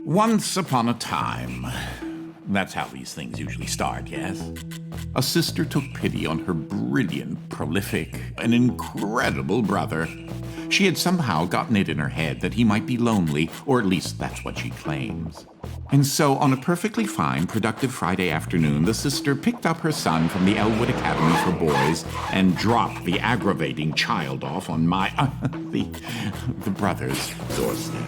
Once upon a time. That's how these things usually start, yes? A sister took pity on her brilliant, prolific, and incredible brother. She had somehow gotten it in her head that he might be lonely, or at least that's what she claims. And so, on a perfectly fine, productive Friday afternoon, the sister picked up her son from the Elwood Academy for Boys and dropped the aggravating child off on the brother's doorstep.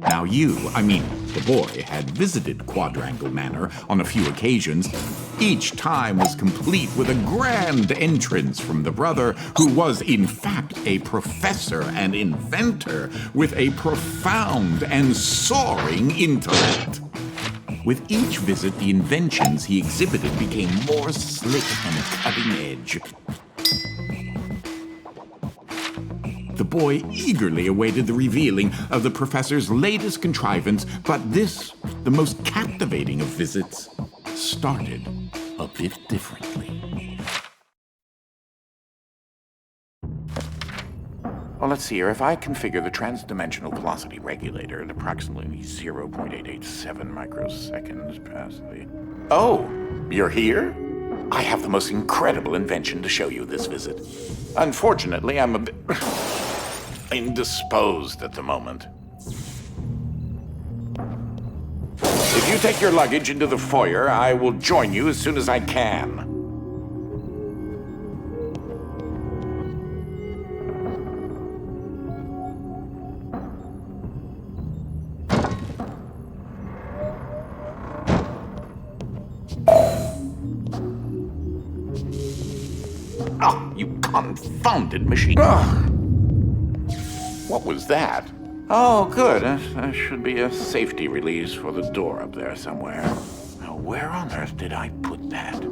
Now the boy, had visited Quadrangle Manor on a few occasions. Each time was complete with a grand entrance from the brother, who was in fact a professor and inventor with a profound and soaring intellect. With each visit, the inventions he exhibited became more slick and cutting edge. The boy eagerly awaited the revealing of the professor's latest contrivance, but this, the most captivating of visits, started a bit differently. Well, let's see here. If I configure the transdimensional velocity regulator at approximately 0.887 microseconds past the... Oh, you're here? I have the most incredible invention to show you this visit. Unfortunately, I'm a bit indisposed at the moment. If you take your luggage into the foyer, I will join you as soon as I can. Oh, you confounded machine. Ugh. What was that? Oh, good. There should be a safety release for the door up there somewhere. Now, where on earth did I put that?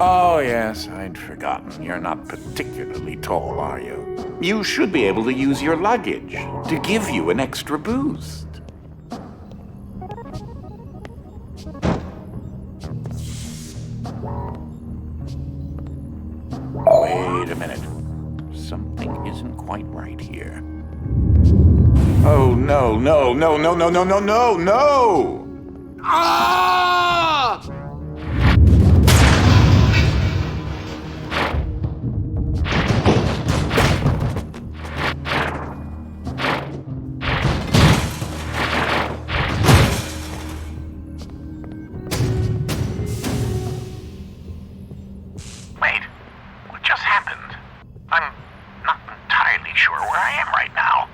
Oh, yes, I'd forgotten. You're not particularly tall, are you? You should be able to use your luggage to give you an extra boost. Wait a minute. Something isn't quite right here. Oh, no, no, no, no, no, no, no, no, no! Ah! Wait, what just happened? I'm not entirely sure where I am right now.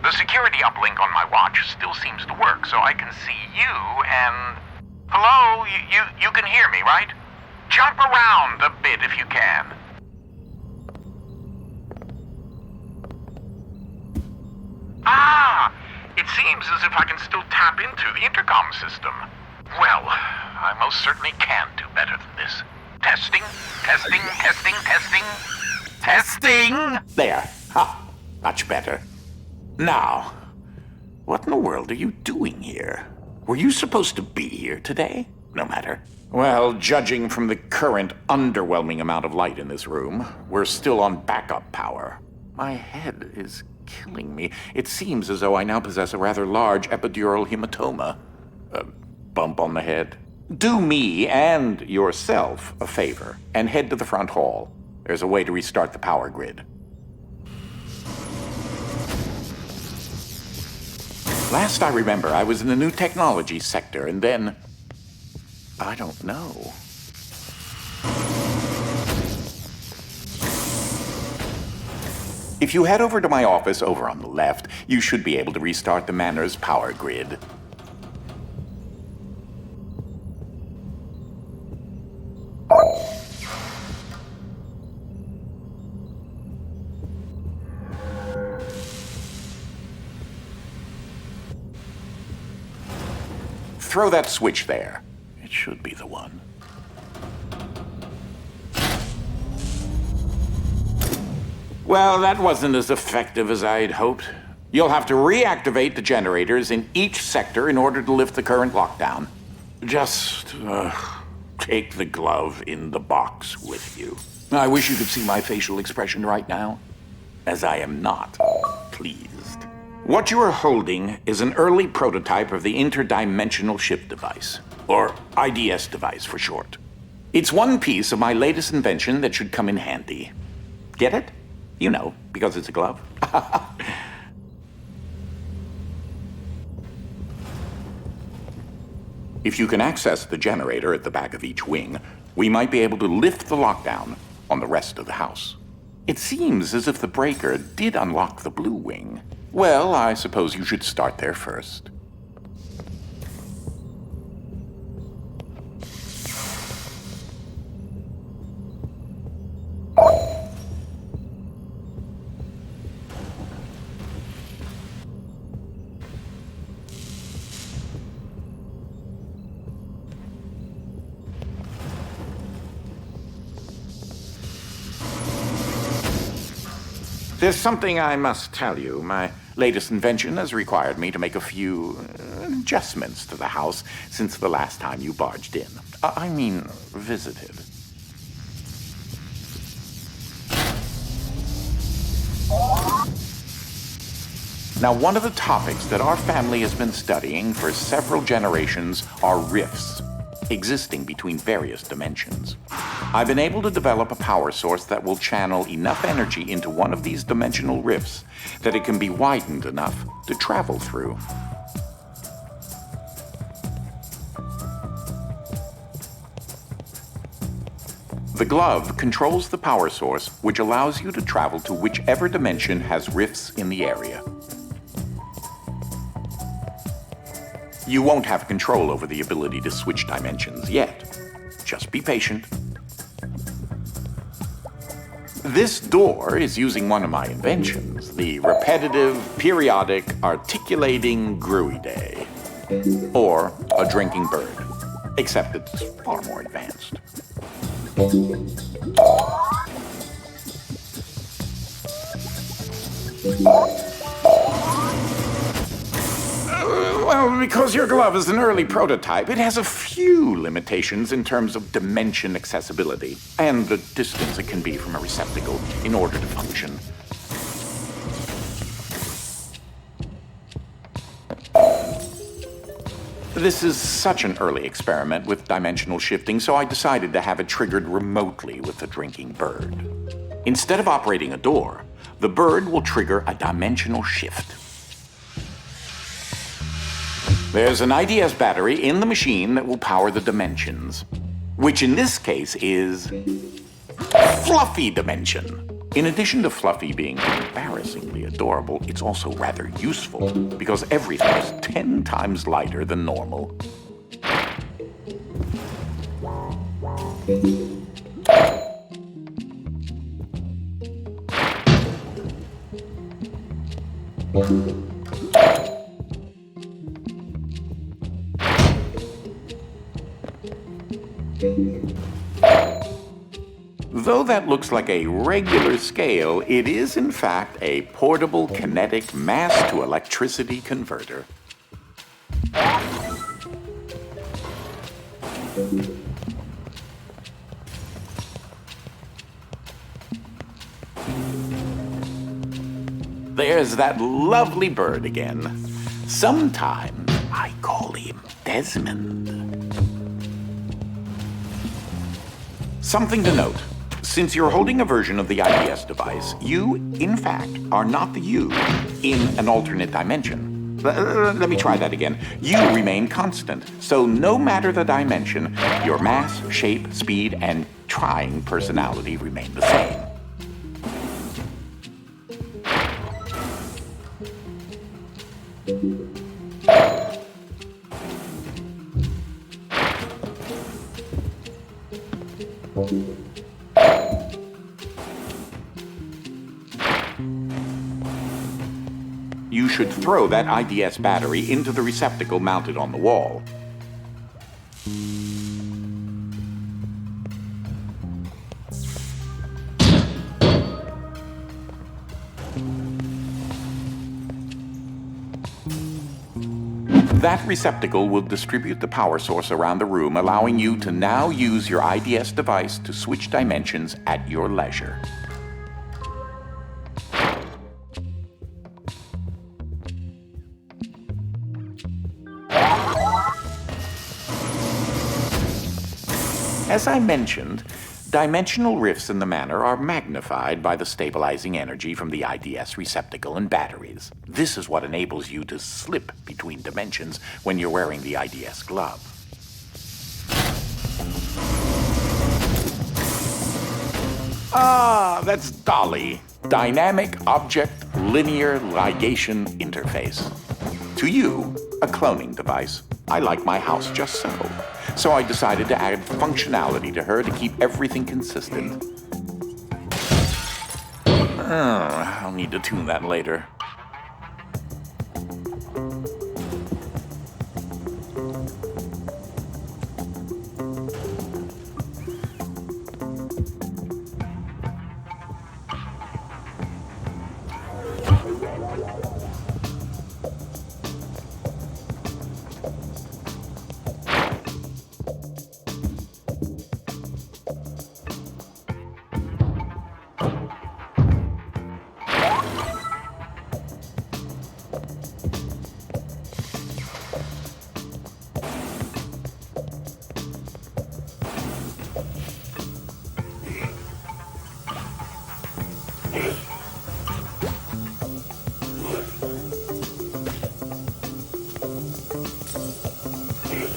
The security uplink on my watch still seems to work, so I can see you and... Hello? You can hear me, right? Jump around a bit if you can. Ah! It seems as if I can still tap into the intercom system. Well, I most certainly can do better than this. Testing, testing, testing, testing. Testing! There. Ha! Much better. Now, what in the world are you doing here? Were you supposed to be here today? No matter. Well, judging from the current underwhelming amount of light in this room, we're still on backup power. My head is killing me. It seems as though I now possess a rather large epidural hematoma. A bump on the head. Do me and yourself a favor and head to the front hall. There's a way to restart the power grid. Last I remember, I was in the new technology sector, and then... I don't know. If you head over to my office over on the left, you should be able to restart the manor's power grid. Throw that switch there. It should be the one. Well, that wasn't as effective as I'd hoped. You'll have to reactivate the generators in each sector in order to lift the current lockdown. Just Take the glove in the box with you. I wish you could see my facial expression right now, as I am not pleased. What you are holding is an early prototype of the interdimensional shift device, or IDS device for short. It's one piece of my latest invention that should come in handy. Get it? You know, because it's a glove. If you can access the generator at the back of each wing, we might be able to lift the lockdown on the rest of the house. It seems as if the breaker did unlock the blue wing. Well, I suppose you should start there first. There's something I must tell you. My latest invention has required me to make a few adjustments to the house since the last time you barged in. I mean, visited. Now, one of the topics that our family has been studying for several generations are rifts existing between various dimensions. I've been able to develop a power source that will channel enough energy into one of these dimensional rifts that it can be widened enough to travel through. The glove controls the power source, which allows you to travel to whichever dimension has rifts in the area. You won't have control over the ability to switch dimensions yet. Just be patient. This door is using one of my inventions, the repetitive, periodic, articulating gruidae, or a drinking bird, except it's far more advanced. Well, because your glove is an early prototype, it has a few limitations in terms of dimension accessibility and the distance it can be from a receptacle in order to function. This is such an early experiment with dimensional shifting, so I decided to have it triggered remotely with the drinking bird. Instead of operating a door, the bird will trigger a dimensional shift. There's an IDS battery in the machine that will power the dimensions, which in this case is Fluffy Dimension. In addition to Fluffy being embarrassingly adorable, it's also rather useful because everything is 10 times lighter than normal. Though that looks like a regular scale, it is in fact a portable kinetic mass-to-electricity converter. There's that lovely bird again. Sometimes I call him Desmond. Something to note. Since you're holding a version of the IDS device, you, in fact, are not the you in an alternate dimension. Let me try that again. You remain constant, so no matter the dimension, your mass, shape, speed, and trying personality remain the same. You should throw that IDS battery into the receptacle mounted on the wall. That receptacle will distribute the power source around the room, allowing you to now use your IDS device to switch dimensions at your leisure. As I mentioned, dimensional rifts in the manor are magnified by the stabilizing energy from the IDS receptacle and batteries. This is what enables you to slip between dimensions when you're wearing the IDS glove. Ah, that's Dolly. Dynamic Object Linear Ligation Interface. To you, a cloning device. I like my house just so. So I decided to add functionality to her to keep everything consistent. I'll need to tune that later.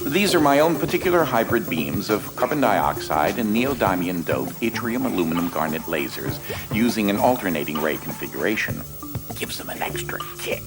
These are my own particular hybrid beams of carbon dioxide and neodymium dope yttrium aluminum garnet lasers using an alternating ray configuration. Gives them an extra kick.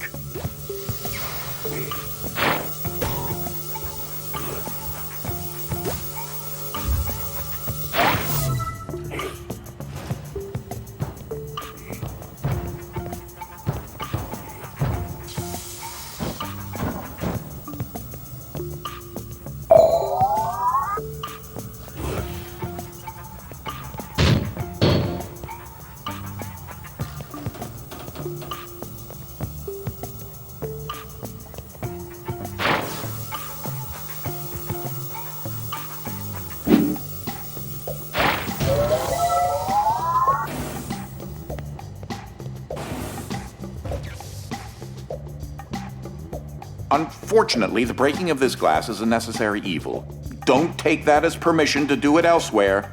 Unfortunately, the breaking of this glass is a necessary evil. Don't take that as permission to do it elsewhere.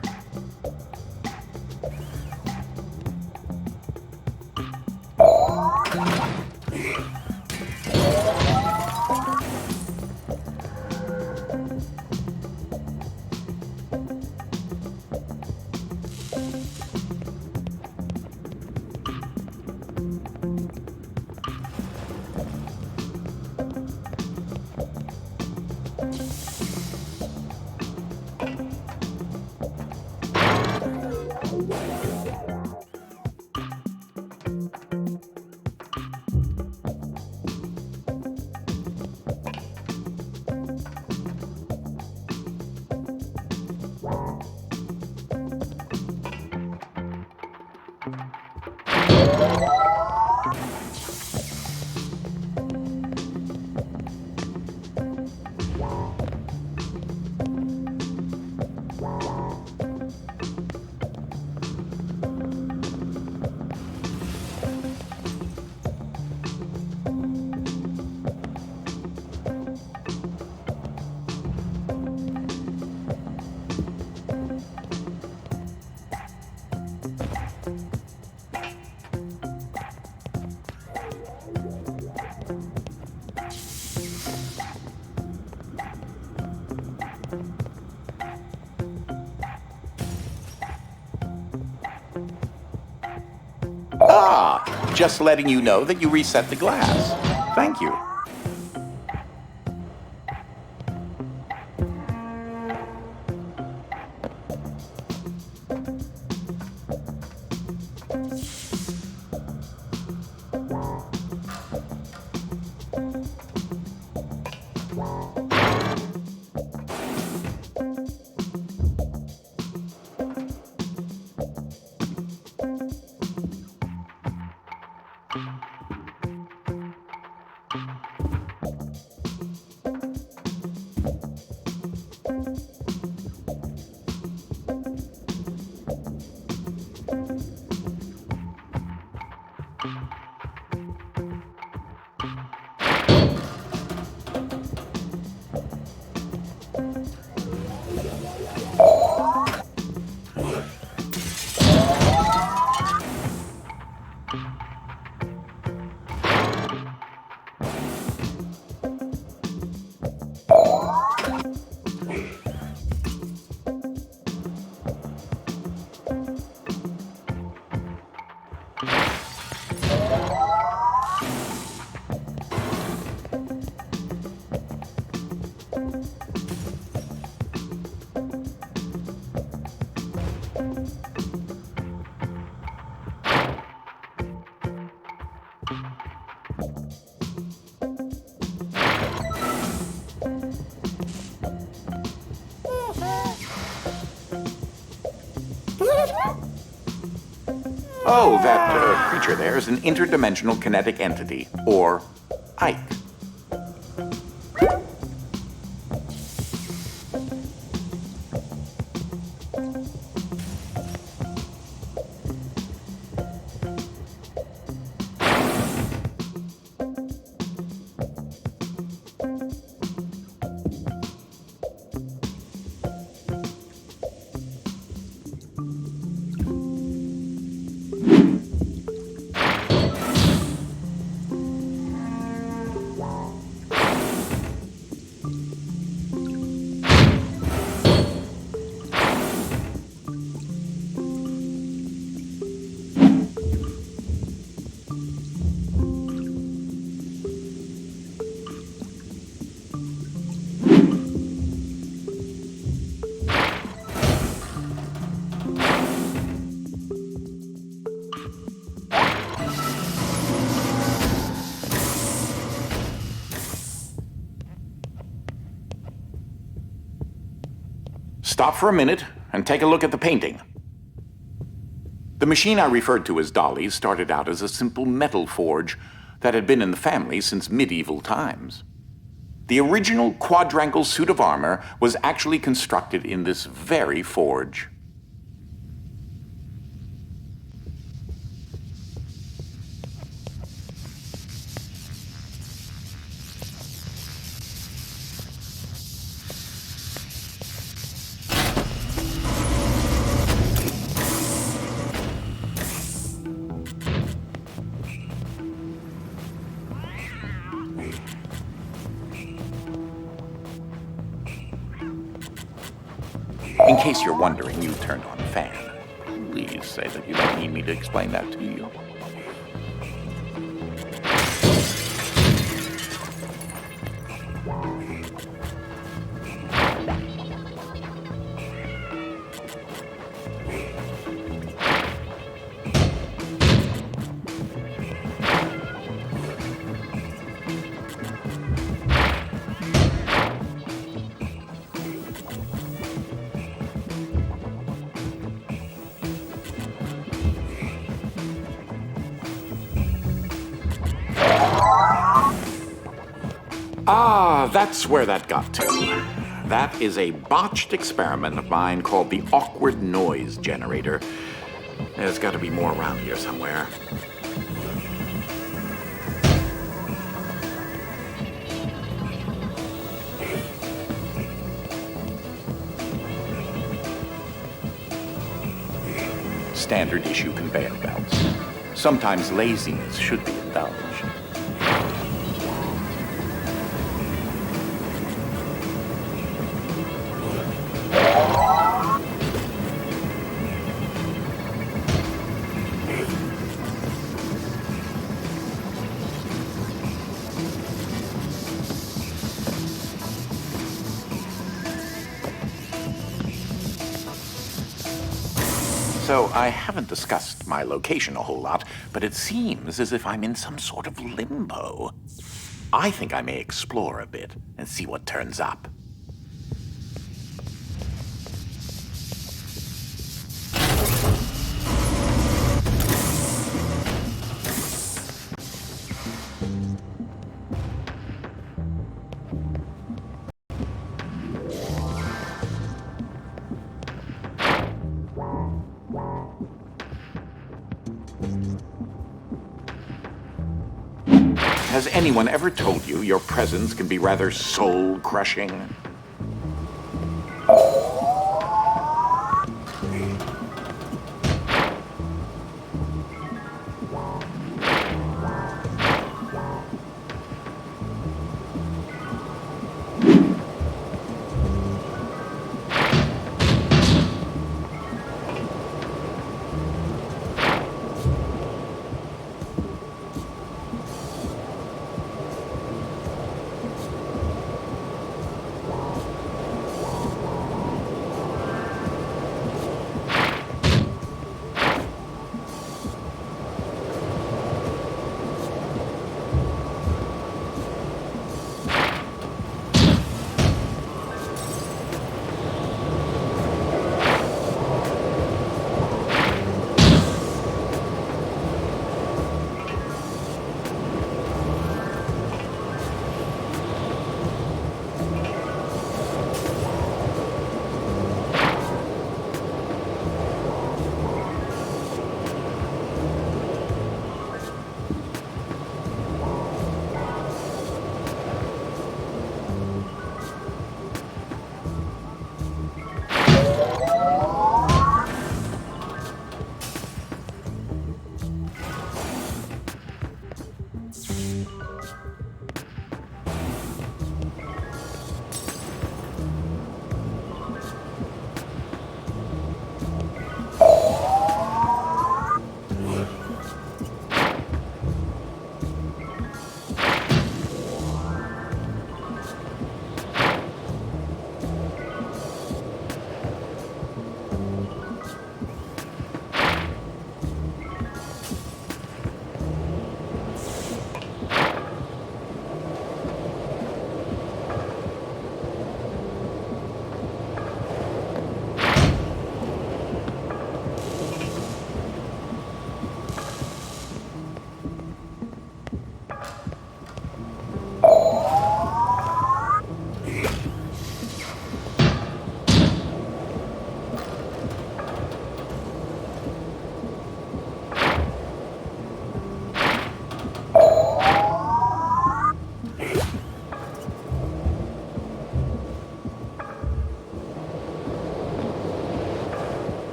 Just letting you know that you reset the glass. Thank you. Oh, that creature there is an interdimensional kinetic entity, or Ike. Stop for a minute and take a look at the painting. The machine I referred to as Dolly started out as a simple metal forge that had been in the family since medieval times. The original quadrangle suit of armor was actually constructed in this very forge. In case you're wondering, you turned on the fan. Please say that you don't need me to explain that to you. Ah, that's where that got to. That is a botched experiment of mine called the awkward noise generator. There's got to be more around here somewhere. Standard issue conveyor belts. Sometimes laziness should be indulged. So I haven't discussed my location a whole lot, but it seems as if I'm in some sort of limbo. I think I may explore a bit and see what turns up. Has anyone ever told you your presence can be rather soul-crushing?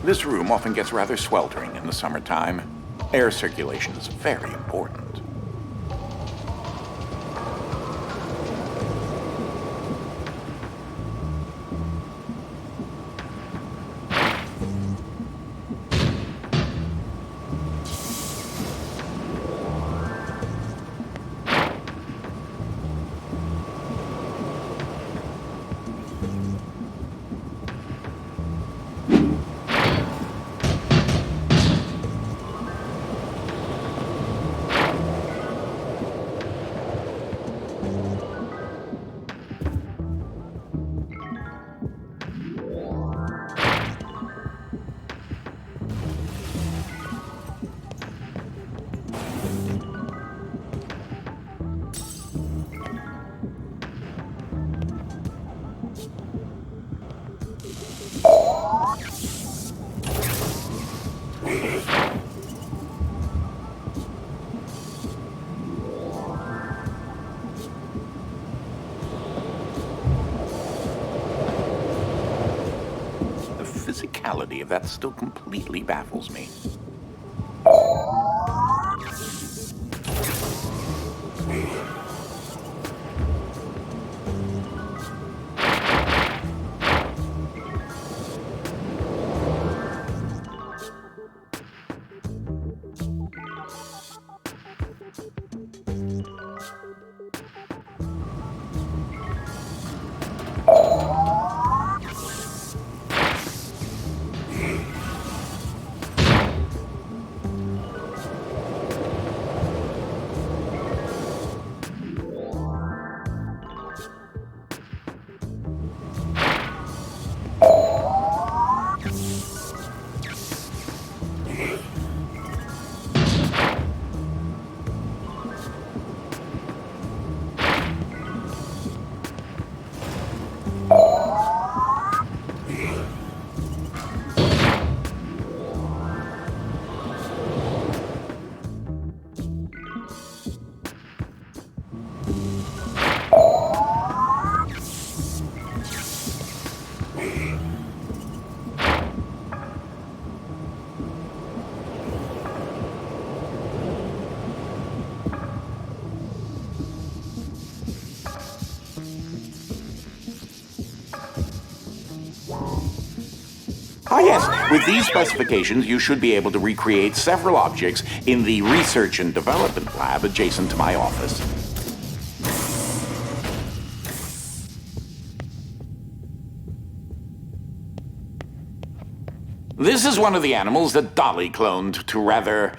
This room often gets rather sweltering in the summertime. Air circulation is very important. The physicality of that still completely baffles me. Ah, yes. With these specifications, you should be able to recreate several objects in the research and development lab adjacent to my office. This is one of the animals that Dolly cloned to rather,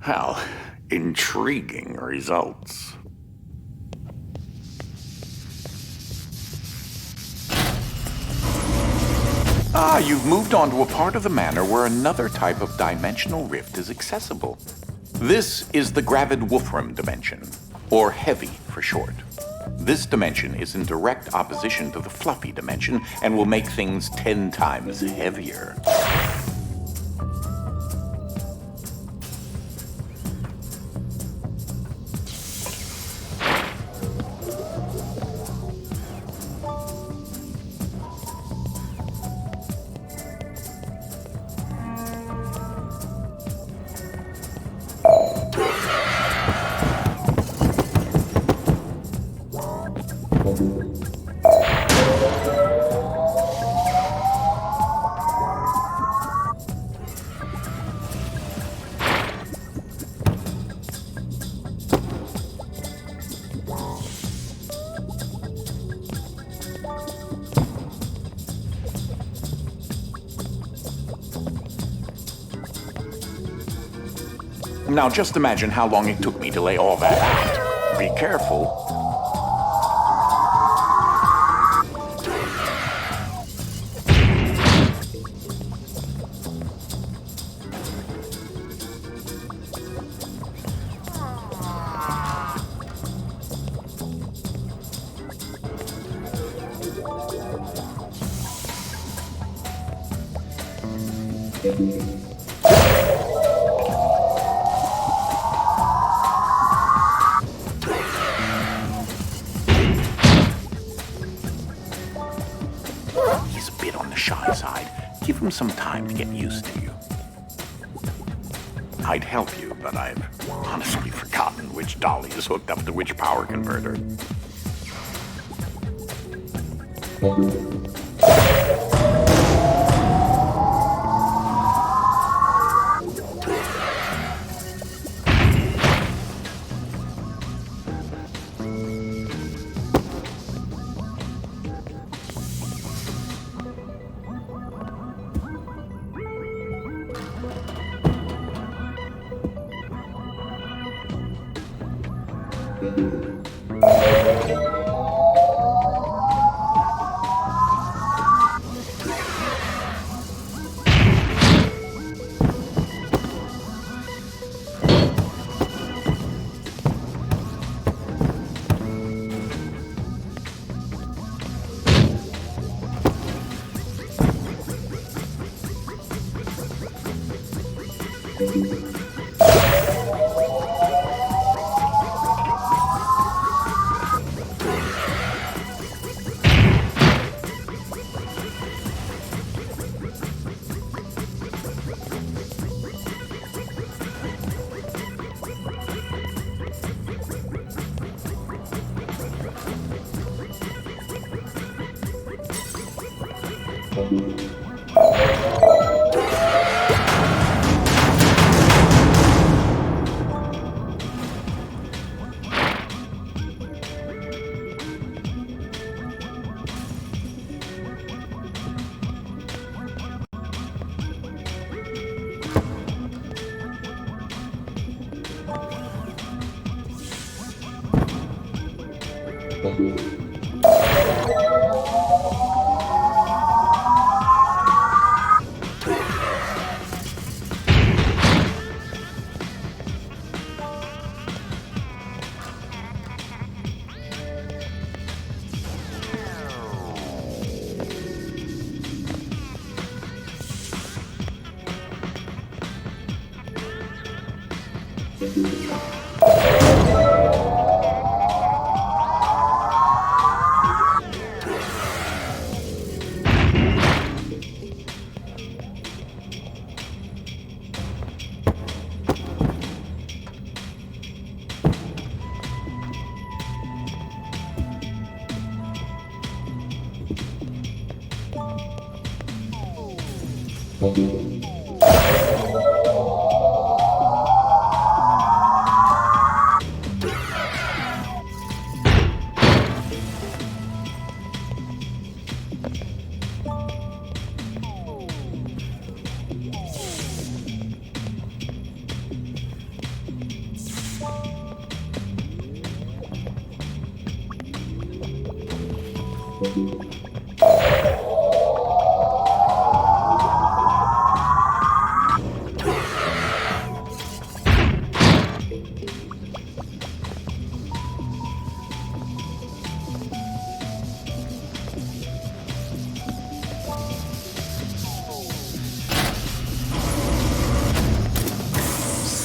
well, intriguing results. Ah, you've moved on to a part of the manor where another type of dimensional rift is accessible. This is the gravid Wolfram dimension, or heavy for short. This dimension is in direct opposition to the fluffy dimension and will make things 10 times heavier. Now just imagine how long it took me to lay all that out. Be careful. He's a bit on the shy side. Give him some time to get used to you. I'd help you, but I've honestly forgotten which dolly is hooked up to which power converter.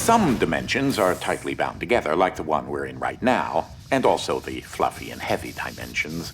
Some dimensions are tightly bound together, like the one we're in right now, and also the fluffy and heavy dimensions.